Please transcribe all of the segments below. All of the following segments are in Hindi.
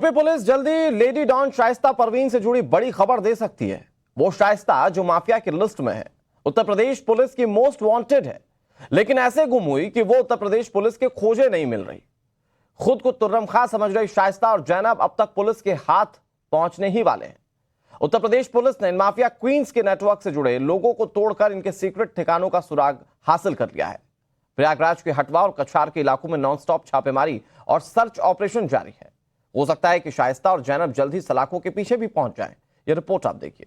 यूपी पुलिस जल्दी लेडी डॉन शाइस्ता परवीन से जुड़ी बड़ी खबर दे सकती है। वो शाइस्ता जो माफिया की लिस्ट में है, उत्तर प्रदेश पुलिस की मोस्ट वांटेड है, लेकिन ऐसे गुम हुई कि वो उत्तर प्रदेश पुलिस के खोजे नहीं मिल रही। खुद को तुर्रम खां समझ रही शाइस्ता और जैनब अब तक पुलिस के हाथ पहुंचने ही वाले हैं। उत्तर प्रदेश पुलिस ने इन माफिया क्वींस के नेटवर्क से जुड़े लोगों को तोड़कर इनके सीक्रेट ठिकानों का सुराग हासिल कर लिया है। प्रयागराज के हटवा और कछार के इलाकों में नॉनस्टॉप छापेमारी और सर्च ऑपरेशन जारी है। हो सकता है कि शाइस्ता और जैनब जल्द ही सलाखों के पीछे भी पहुंच जाएं। यह रिपोर्ट आप देखिए।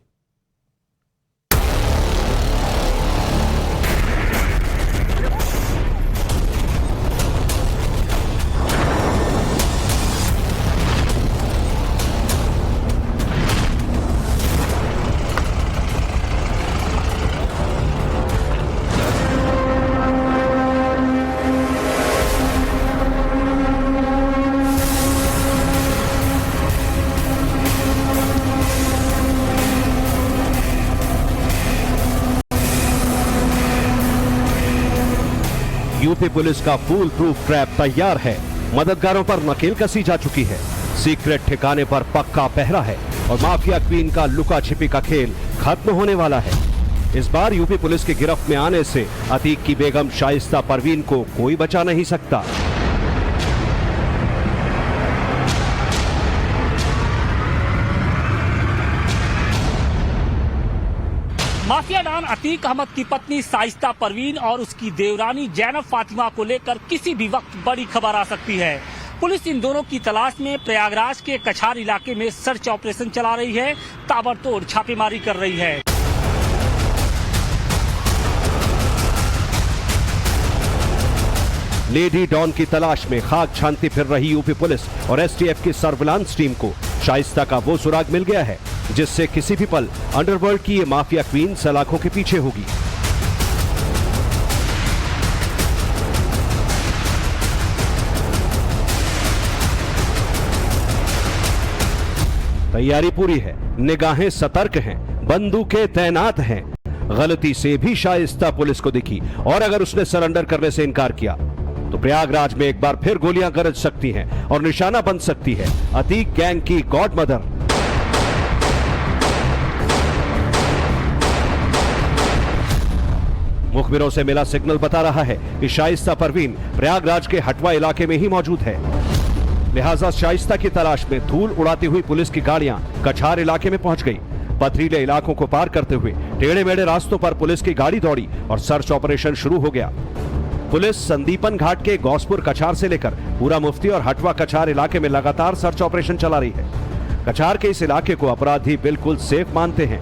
यूपी पुलिस का फूल प्रूफ ट्रैप तैयार है। मददगारों पर नकेल कसी जा चुकी है। सीक्रेट ठिकाने पर पक्का पहरा है और माफिया क्वीन का लुका छिपी का खेल खत्म होने वाला है। इस बार यूपी पुलिस की गिरफ्त में आने से अतीक की बेगम शाइस्ता परवीन को कोई बचा नहीं सकता। माफिया डॉन अतीक अहमद की पत्नी शाइस्ता परवीन और उसकी देवरानी जैनब फातिमा को लेकर किसी भी वक्त बड़ी खबर आ सकती है। पुलिस इन दोनों की तलाश में प्रयागराज के कछार इलाके में सर्च ऑपरेशन चला रही है, ताबड़तोड़ छापेमारी कर रही है। लेडी डॉन की तलाश में खाक छानती फिर रही यूपी पुलिस और एसटीएफ की सर्विलांस टीम को शाइस्ता का वो सुराग मिल गया है जिससे किसी भी पल अंडरवर्ल्ड की ये माफिया क्वीन सलाखों के पीछे होगी। तैयारी पूरी है, निगाहें सतर्क हैं, बंदूकें तैनात हैं। गलती से भी शाइस्ता पुलिस को दिखी और अगर उसने सरेंडर करने से इनकार किया तो प्रयागराज में एक बार फिर गोलियां गरज सकती हैं और निशाना बन सकती है अतीक गैंग की गॉड मदर। मुखबिरों से मिला सिग्नल बता रहा है कि शाइस्ता परवीन प्रयागराज के हटवा इलाके में ही मौजूद है। लिहाजा शाइस्ता की तलाश में धूल उड़ाती हुई पुलिस की गाड़ियां कछार इलाके में पहुंच गई। पथरीले इलाकों को पार करते हुए टेढ़े मेढ़े रास्तों पर पुलिस की गाड़ी दौड़ी और सर्च ऑपरेशन शुरू हो गया। पुलिस संदीपन घाट के गौसपुर कछार से लेकर पूरा मुफ्ती और हटवा कछार इलाके में लगातार सर्च ऑपरेशन चला रही है। कछार के इस इलाके को अपराधी बिल्कुल सेफ मानते हैं।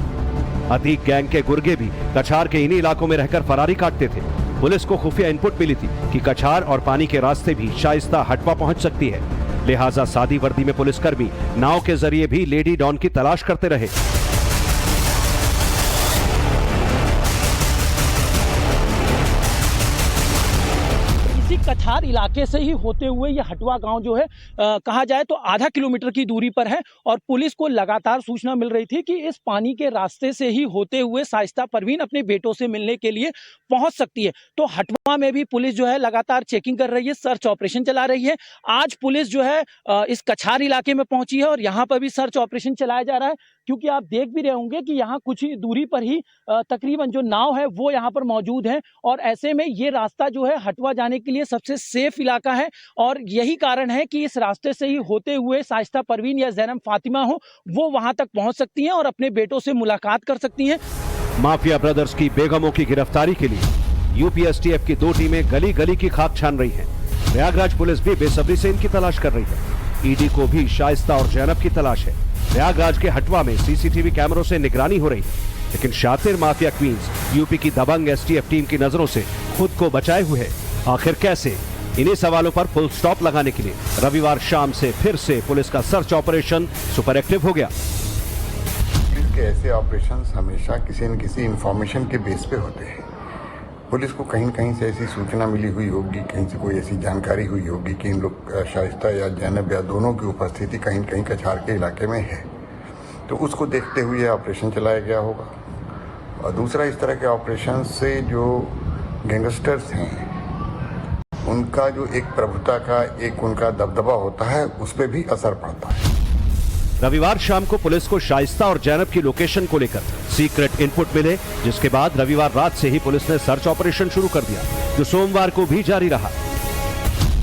अतीक गैंग के गुर्गे भी कछार के इन्हीं इलाकों में रहकर फरारी काटते थे। पुलिस को खुफिया इनपुट मिली थी कि कछार और पानी के रास्ते भी शाइस्ता हटवा पहुंच सकती है। लिहाजा सादी वर्दी में पुलिसकर्मी नाव के जरिए भी लेडी डॉन की तलाश करते रहे। कछार इलाके से ही होते हुए ये हटवा गांव जो है कहा जाए तो आधा किलोमीटर की दूरी पर है और पुलिस को लगातार सूचना मिल रही थी कि इस पानी के रास्ते से ही होते हुए शाइस्ता परवीन अपने बेटों से मिलने के लिए पहुंच सकती है। तो हटवा में भी पुलिस जो है लगातार चेकिंग कर रही है, सर्च ऑपरेशन चला रही है। आज पुलिस जो है इस कछार इलाके में पहुंची है और यहाँ पर भी सर्च ऑपरेशन चलाया जा रहा है, क्योंकि आप देख भी रहे होंगे कि यहाँ कुछ ही दूरी पर ही तकरीबन जो नाव है वो यहाँ पर मौजूद है और ऐसे में ये रास्ता जो है हटवा जाने के लिए सबसे सेफ इलाका है और यही कारण है कि इस रास्ते से ही होते हुए शाइस्ता परवीन या जैनब फातिमा हो वो वहां तक पहुंच सकती हैं और अपने बेटों से मुलाकात कर सकती हैं। माफिया ब्रदर्स की बेगमों की गिरफ्तारी के लिए यूपी एसटीएफ की 2 टीमें गली गली की खाक छान रही हैं। प्रयागराज पुलिस भी बेसब्री से इनकी तलाश कर रही है। ईडी को भी शाइस्ता और जैनब की तलाश है। प्रयागराज के हटवा में सीसीटीवी कैमरों से निगरानी हो रही है, लेकिन शातिर माफिया क्वींस यूपी की दबंग एसटीएफ टीम की नजरों से खुद को बचाए हुए है। आखिर कैसे? इन्हीं सवालों पर फुल स्टॉप लगाने के लिए रविवार शाम से फिर से पुलिस का सर्च ऑपरेशन सुपर एक्टिव हो गया। पुलिस के ऐसे ऑपरेशंस हमेशा किसी न किसी इंफॉर्मेशन के बेस पे होते हैं। पुलिस को कहीं कहीं से ऐसी सूचना मिली हुई होगी, कहीं से कोई ऐसी जानकारी हुई होगी कि इन लोग शाइस्ता या जैनब या दोनों की उपस्थिति कहीं न कहीं कछार के इलाके में है, तो उसको देखते हुए ऑपरेशन चलाया गया होगा। और दूसरा, इस तरह के ऑपरेशन से जो गैंगस्टर्स हैं उनका जो एक प्रभुता का एक उनका दबदबा होता है उस पर भी असर पड़ता है। रविवार शाम को पुलिस को शाइस्ता और जैनब की लोकेशन को लेकर सीक्रेट इनपुट मिले, जिसके बाद रविवार रात से ही पुलिस ने सर्च ऑपरेशन शुरू कर दिया, जो सोमवार को भी जारी रहा।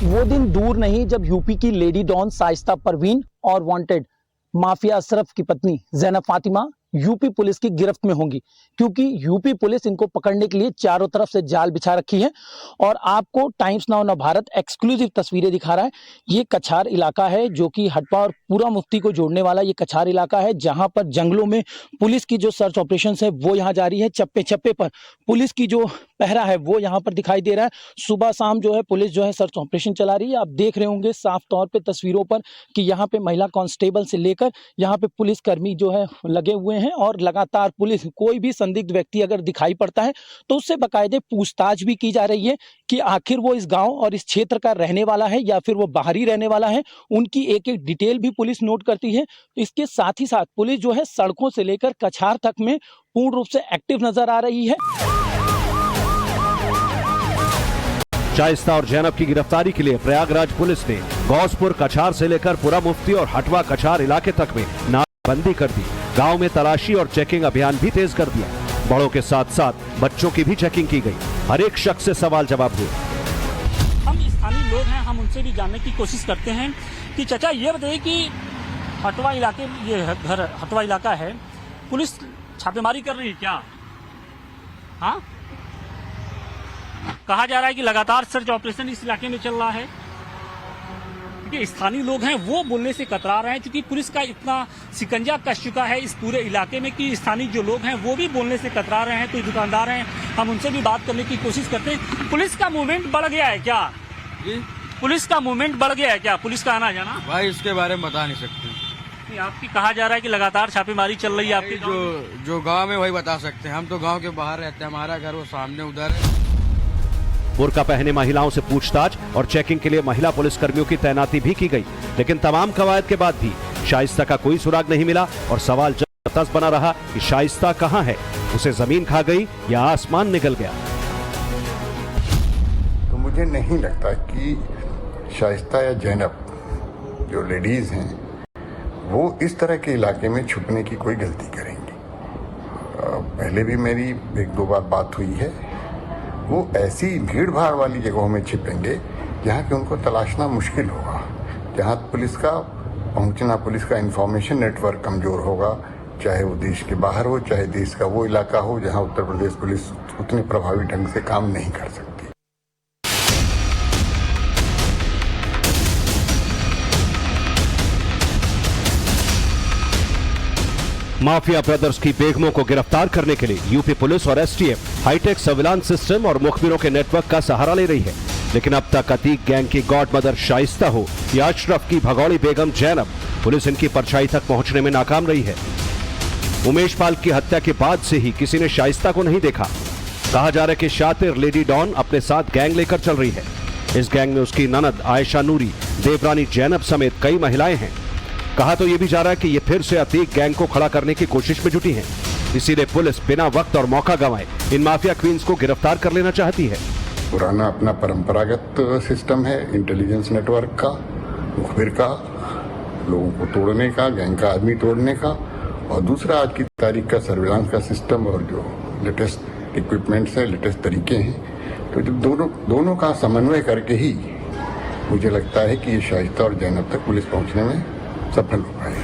वो दिन दूर नहीं जब यूपी की लेडी डॉन शाइस्ता परवीन और वांटेड माफिया अशरफ की पत्नी जैनब फातिमा यूपी पुलिस की गिरफ्त में होंगी, क्योंकि यूपी पुलिस इनको पकड़ने के लिए चारों तरफ से जाल बिछा रखी है। और आपको टाइम्स नाउ नवभारत एक्सक्लूसिव तस्वीरें दिखा रहा है। ये कछार इलाका है जो कि हटवा और पूरा मुफ्ती को जोड़ने वाला ये कछार इलाका है, जहां पर जंगलों में पुलिस की जो सर्च ऑपरेशन है वो यहाँ जारी है। चप्पे चप्पे पर पुलिस की जो पहरा है वो यहाँ पर दिखाई दे रहा है। सुबह शाम जो है पुलिस जो है सर्च ऑपरेशन चला रही है। आप देख रहे होंगे साफ तौर पे तस्वीरों पर कि यहाँ पे महिला कांस्टेबल से लेकर यहाँ पे पुलिस कर्मी जो है लगे हुए हैं, और लगातार पुलिस कोई भी संदिग्ध व्यक्ति अगर दिखाई पड़ता है तो उससे बाकायदे पूछताछ भी की जा रही है कि आखिर वो इस गांव और इस क्षेत्र का रहने वाला है या फिर वो बाहरी रहने वाला है। उनकी एक एक डिटेल भी पुलिस नोट करती है। इसके साथ ही साथ पुलिस जो है सड़कों से लेकर कछार तक में पूर्ण रूप से एक्टिव नजर आ रही है। शाइस्ता और जैनब की गिरफ्तारी के लिए प्रयागराज पुलिस ने गौसपुर कछार से लेकर पूरा मुफ्ती और हटवा कछार इलाके तक में नाकाबंदी कर दी। गांव में तलाशी और चेकिंग अभियान भी तेज कर दिया। बड़ों के साथ साथ बच्चों की भी चेकिंग की गई। हर एक शख्स से सवाल जवाब हुए। हम स्थानीय लोग हैं, हम उनसे भी जानने की कोशिश करते हैं कि चाचा ये बताइए कि हटवा इलाके, ये घर हटवा इलाका है, पुलिस छापेमारी कर रही है क्या? हाँ, कहा जा रहा है कि लगातार सर्च ऑपरेशन इस इलाके में चल रहा है। क्योंकि स्थानीय लोग हैं वो बोलने से कतरा रहे हैं, क्योंकि पुलिस का इतना शिकंजा कस चुका है इस पूरे इलाके में कि स्थानीय जो लोग हैं वो भी बोलने से कतरा रहे हैं। कोई दुकानदार हैं, हम उनसे भी बात करने की कोशिश करते हैं। पुलिस का मूवमेंट बढ़ गया है क्या जी? पुलिस का मूवमेंट बढ़ गया है क्या? पुलिस का आना जाना? भाई इसके बारे में बता नहीं सकते। आपकी कहा जा रहा है कि लगातार छापेमारी चल रही है आपके जो गांव में वही बता सकते हैं। हम तो गांव के बाहर रहते हैं, हमारा घर वो सामने उधर है। बुर्का पहने महिलाओं से पूछताछ और चेकिंग के लिए महिला पुलिस कर्मियों की तैनाती भी की गई, लेकिन तमाम कवायद के बाद भी शाइस्ता का कोई सुराग नहीं मिला और सवाल जबरदस्त बना रहा कि शाइस्ता कहां है? उसे जमीन खा गई या आसमान निगल गया? तो मुझे नहीं लगता कि शाइस्ता या जैनब जो लेडीज हैं वो इस तरह के इलाके में छुपने की कोई गलती करेंगी। पहले भी मेरी एक दो बार बात हुई है। वो ऐसी भीड़ भाड़ वाली जगहों में छिपेंगे जहाँ कि उनको तलाशना मुश्किल होगा, जहाँ पुलिस का पहुँचना, पुलिस का इंफॉर्मेशन नेटवर्क कमज़ोर होगा, चाहे वो देश के बाहर हो, चाहे देश का वो इलाका हो जहाँ उत्तर प्रदेश पुलिस उतने प्रभावी ढंग से काम नहीं कर सकती। माफिया ब्रदर्स की बेगमों को गिरफ्तार करने के लिए यूपी पुलिस और एसटीएफ हाईटेक सर्विलांस सिस्टम और मुखबिरों के नेटवर्क का सहारा ले रही है, लेकिन अब तक अतीक गैंग की गॉड मदर शाइस्ता हो या अशरफ की भगौड़ी बेगम जैनब, पुलिस इनकी परछाई तक पहुंचने में नाकाम रही है। उमेश पाल की हत्या के बाद से ही किसी ने शाइस्ता को नहीं देखा। कहा जा रहा है कि शातिर लेडी डॉन अपने साथ गैंग लेकर चल रही है। इस गैंग में उसकी ननद आयशा नूरी, देवरानी जैनब समेत कई महिलाएं हैं। कहा तो ये भी जा रहा है कि ये फिर से अतीक गैंग को खड़ा करने की कोशिश में जुटी हैं। इसीलिए पुलिस बिना वक्त और मौका गंवाए इन माफिया क्वींस को गिरफ्तार कर लेना चाहती है। पुराना अपना परंपरागत सिस्टम है इंटेलिजेंस नेटवर्क का, मुखबिर का, लोगों को तोड़ने का, गैंग का आदमी तोड़ने का, और दूसरा आज की तारीख का सर्विलांस का सिस्टम और जो लेटेस्ट इक्विपमेंट्स है, लेटेस्ट तरीके हैं। तो जब दोनों का समन्वय करके ही मुझे लगता है कि ये शाइस्ता और जैनब तक पुलिस पहुंचने में सफल हो पाए।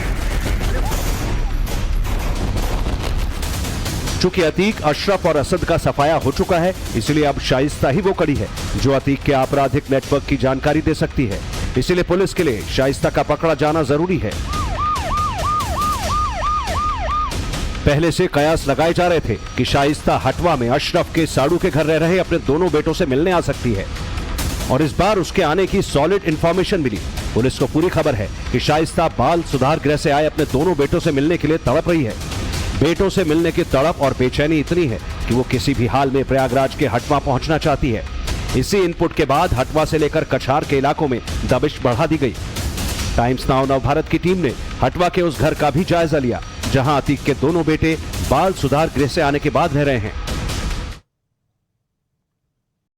चूंकि अतीक, अशरफ और असद का सफाया हो चुका है, इसलिए अब शाइस्ता ही वो कड़ी है जो अतीक के आपराधिक नेटवर्क की जानकारी दे सकती है। इसीलिए पुलिस के लिए शाइस्ता का पकड़ा जाना जरूरी है। पहले से कयास लगाए जा रहे थे कि शाइस्ता हटवा में अशरफ के साड़ू के घर रह रहे अपने दोनों बेटों से मिलने आ सकती है, और इस बार उसके आने की सॉलिड इंफॉर्मेशन मिली। पुलिस को पूरी खबर है कि शाइस्ता बाल सुधार गृह से आए अपने दोनों बेटों से मिलने के लिए तड़प रही है। बेटों से मिलने की तड़प और बेचैनी इतनी है कि वो किसी भी हाल में प्रयागराज के हटवा पहुंचना चाहती है। इसी इनपुट के बाद हटवा से लेकर कछार के इलाकों में दबिश बढ़ा दी गई। टाइम्स नाउ नवभारत की टीम ने हटवा के उस घर का भी जायजा लिया जहां अतीक के दोनों बेटे बाल सुधार गृह से आने के बाद रह रहे हैं।